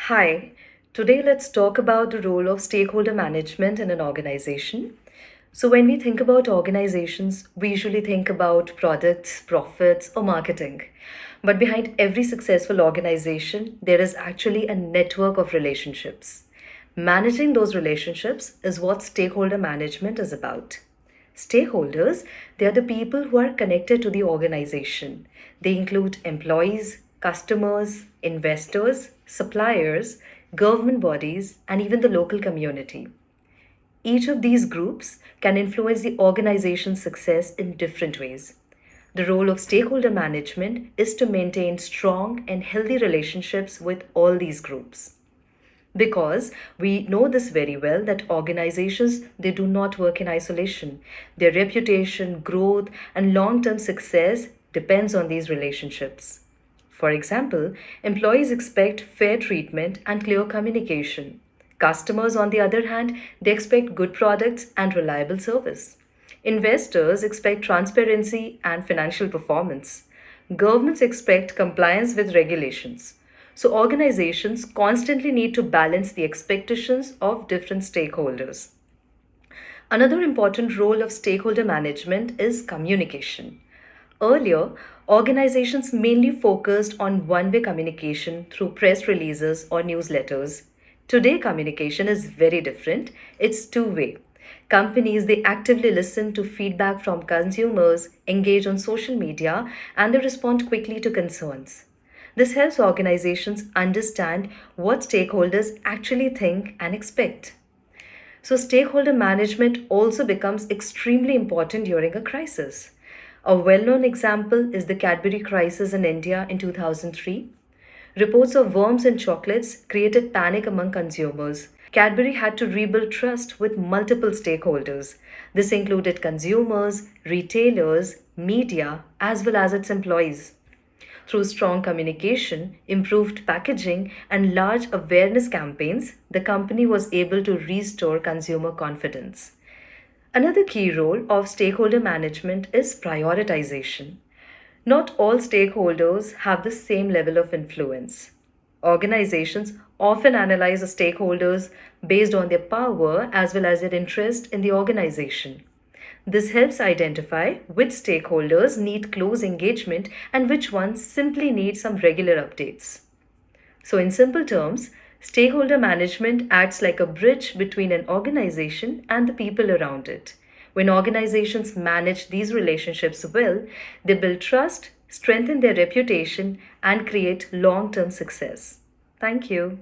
Hi, today let's talk about the role of stakeholder management in an organization. So, when we think about organizations, we usually think about products, profits, or marketing. But behind every successful organization, there is actually a network of relationships. Managing those relationships is what stakeholder management is about. Stakeholders, they are the people who are connected to the organization. They include employees, customers, investors, suppliers, government bodies, and even the local community. Each of these groups can influence the organization's success in different ways. The role of stakeholder management is to maintain strong and healthy relationships with all these groups. Because we know this very well that organizations they do not work in isolation. Their reputation, growth, and long-term success depends on these relationships. For example, employees expect fair treatment and clear communication. Customers, on the other hand, they expect good products and reliable service. Investors expect transparency and financial performance. Governments expect compliance with regulations. So, organizations constantly need to balance the expectations of different stakeholders. Another important role of stakeholder management is communication. Earlier, organizations mainly focused on one way communication through press releases or newsletters. Today, communication is very different. It's two-way. Companies they actively listen to feedback from consumers, engage on social media, and they respond quickly to concerns. This helps organizations understand what stakeholders actually think and expect. So, stakeholder management also becomes extremely important during a crisis. A well known example is the Cadbury crisis in India in 2003. Reports of worms in chocolates created panic among consumers. Cadbury had to rebuild trust with multiple stakeholders. This included consumers, retailers, media, as well as its employees. Through strong communication, improved packaging, and large awareness campaigns, the company was able to restore consumer confidence. Another key role of stakeholder management is prioritization. Not all stakeholders have the same level of influence. Organizations often analyze the stakeholders based on their power as well as their interest in the organization. This helps identify which stakeholders need close engagement and which ones simply need some regular updates. So, in simple terms, stakeholder management acts like a bridge between an organization and the people around it. When organizations manage these relationships well, they build trust, strengthen their reputation, and create long term success. Thank you.